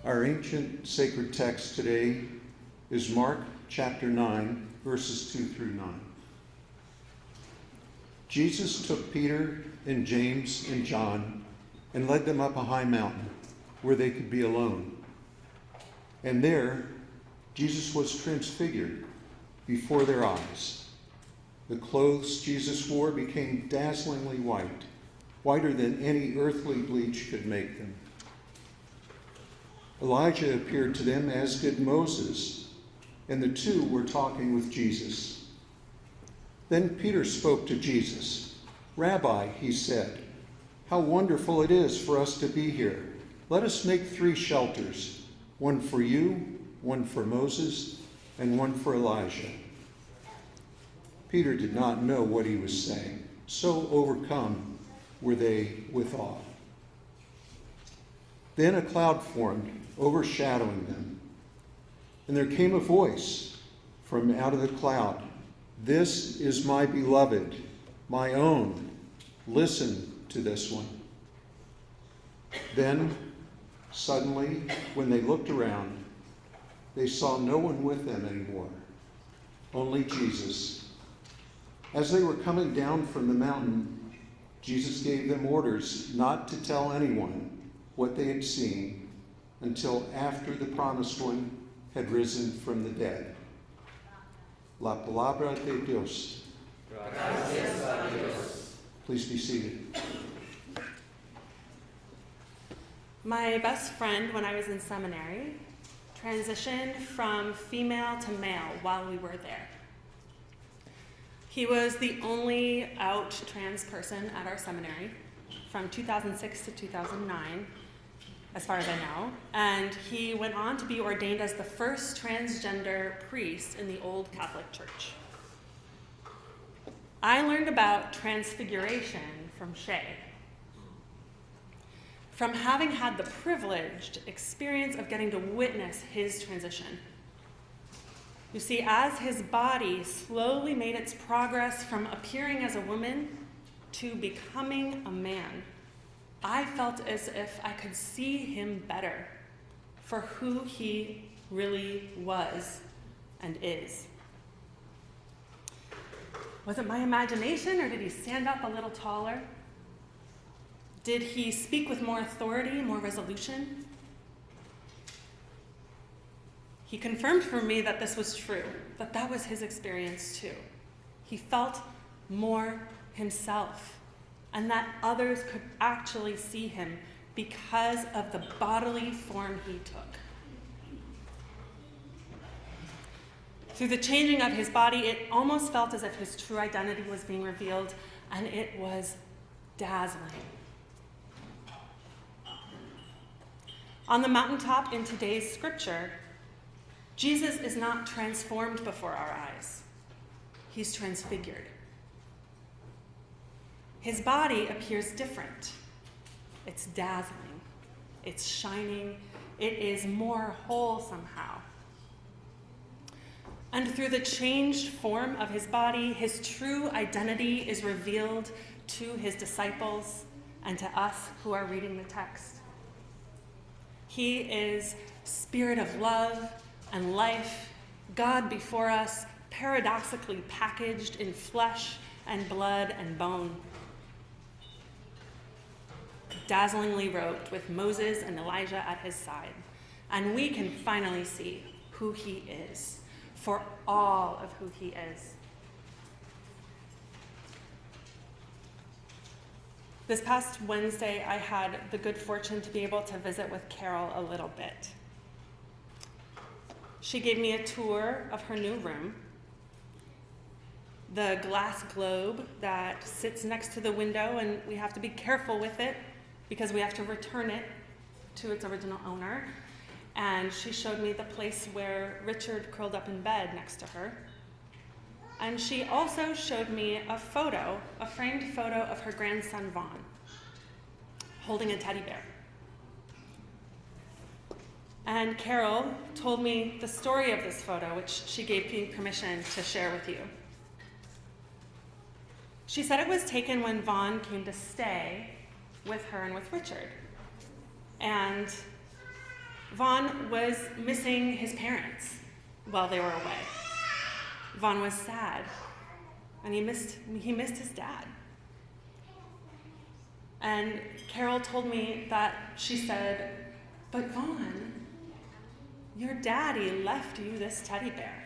Our ancient sacred text today is Mark chapter 9, verses 2 through 9. Jesus took Peter and James and John and led them up a high mountain where they could be alone. And there, Jesus was transfigured before their eyes. The clothes Jesus wore became dazzlingly white, whiter than any earthly bleach could make them. Elijah appeared to them, as did Moses, and the two were talking with Jesus. Then Peter spoke to Jesus. "Rabbi," he said, "how wonderful it is for us to be here. Let us make 3 shelters, one for you, one for Moses, and one for Elijah." Peter did not know what he was saying, so overcome were they with awe. Then a cloud formed, overshadowing them, and there came a voice from out of the cloud, "This is my beloved, my own. Listen to this one." Then, suddenly, when they looked around, they saw no one with them anymore, only Jesus. As they were coming down from the mountain, Jesus gave them orders not to tell anyone what they had seen until after the promised one had risen from the dead. La palabra de Dios. Gracias a Dios. Please be seated. My best friend when I was in seminary transitioned from female to male while we were there. He was the only out trans person at our seminary from 2006 to 2009, as far as I know, and he went on to be ordained as the first transgender priest in the old Catholic Church. I learned about transfiguration from Shay, from having had the privileged experience of getting to witness his transition. You see, as his body slowly made its progress from appearing as a woman to becoming a man, I felt as if I could see him better for who he really was and is. Was it my imagination, or did he stand up a little taller? Did he speak with more authority, more resolution? He confirmed for me that this was true, that that was his experience too. He felt more himself, and that others could actually see him because of the bodily form he took. Through the changing of his body, it almost felt as if his true identity was being revealed, and it was dazzling. On the mountaintop in today's scripture, Jesus is not transformed before our eyes. He's transfigured. His body appears different. It's dazzling. It's shining. It is more whole somehow. And through the changed form of his body, his true identity is revealed to his disciples and to us who are reading the text. He is Spirit of love and life, God before us, paradoxically packaged in flesh and blood and bone. Dazzlingly robed with Moses and Elijah at his side. And we can finally see who he is, for all of who he is. This past Wednesday, I had the good fortune to be able to visit with Carol a little bit. She gave me a tour of her new room. The glass globe that sits next to the window, and we have to be careful with it because we have to return it to its original owner. And she showed me the place where Richard curled up in bed next to her. And she also showed me a photo, a framed photo of her grandson, Vaughn, holding a teddy bear. And Carol told me the story of this photo, which she gave me permission to share with you. She said it was taken when Vaughn came to stay with her and with Richard. And Vaughn was missing his parents while they were away. Vaughn was sad, and he missed his dad. And Carol told me that she said, "But Vaughn, your daddy left you this teddy bear.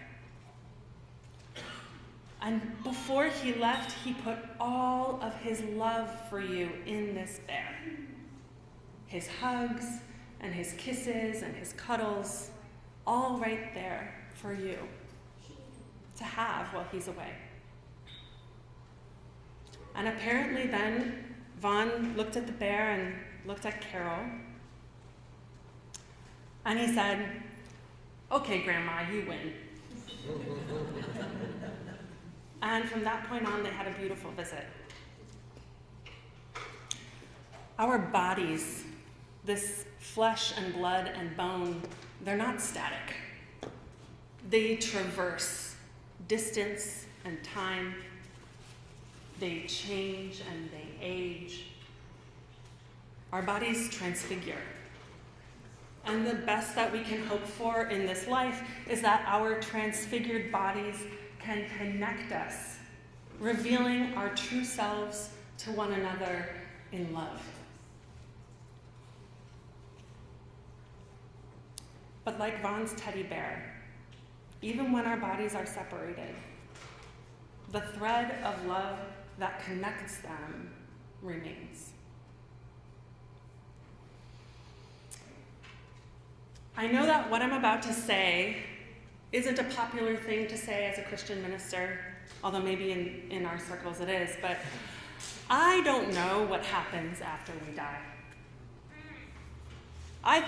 And before he left, he put all of his love for you in this bear. His hugs and his kisses and his cuddles, all right there for you to have while he's away." And apparently then, Vaughn looked at the bear and looked at Carol, and he said, "Okay, Grandma, you win." And from that point on, they had a beautiful visit. Our bodies, this flesh and blood and bone, they're not static. They traverse distance and time. They change and they age. Our bodies transfigure. And the best that we can hope for in this life is that our transfigured bodies can connect us, revealing our true selves to one another in love. But like Vaughn's teddy bear, even when our bodies are separated, the thread of love that connects them remains. I know that what I'm about to say isn't a popular thing to say as a Christian minister, although maybe in our circles it is, but I don't know what happens after we die. I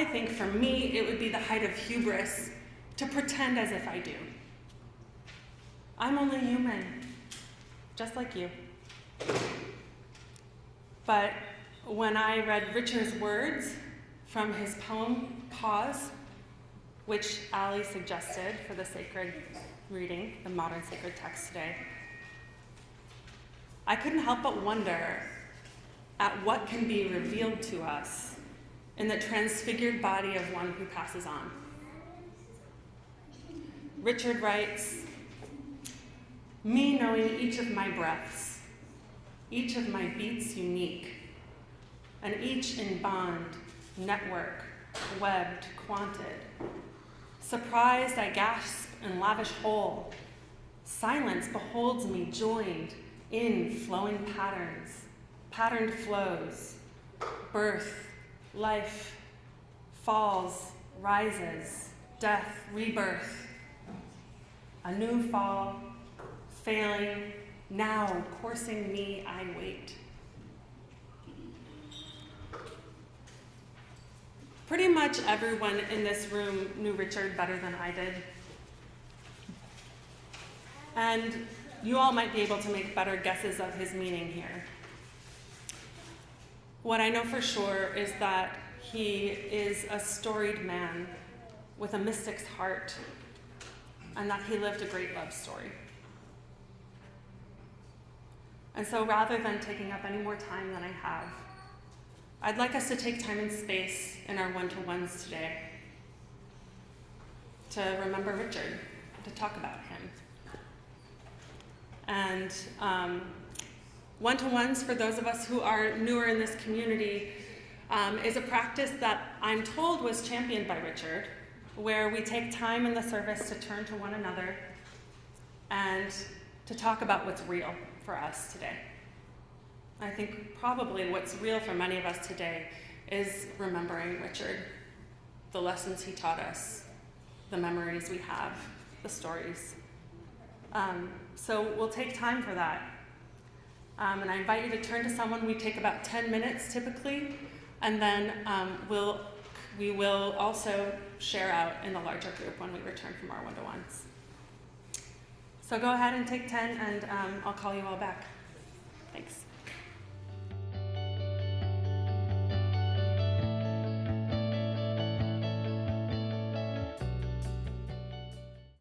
think for me it would be the height of hubris to pretend as if I do. I'm only human, just like you. But when I read Richard's words from his poem, Pause, which Ali suggested for the sacred reading, the modern sacred text today, I couldn't help but wonder at what can be revealed to us in the transfigured body of one who passes on. Richard writes, "Me knowing each of my breaths, each of my beats unique, and each in bond, network, webbed, quanted. Surprised I gasp and lavish whole. Silence beholds me joined in flowing patterns, patterned flows, birth, life, falls, rises, death, rebirth, a new fall, failing, now coursing me I wait." Pretty much everyone in this room knew Richard better than I did. And you all might be able to make better guesses of his meaning here. What I know for sure is that he is a storied man with a mystic's heart, and that he lived a great love story. And so rather than taking up any more time than I have, I'd like us to take time and space in our one-to-ones today to remember Richard, to talk about him. And one-to-ones, for those of us who are newer in this community, is a practice that I'm told was championed by Richard, where we take time in the service to turn to one another and to talk about what's real for us today. I think probably what's real for many of us today is remembering Richard, the lessons he taught us, the memories we have, the stories. So we'll take time for that. And I invite you to turn to someone. We take about 10 minutes typically, and then we will also share out in the larger group when we return from our one-to-ones. So go ahead and take 10, and I'll call you all back.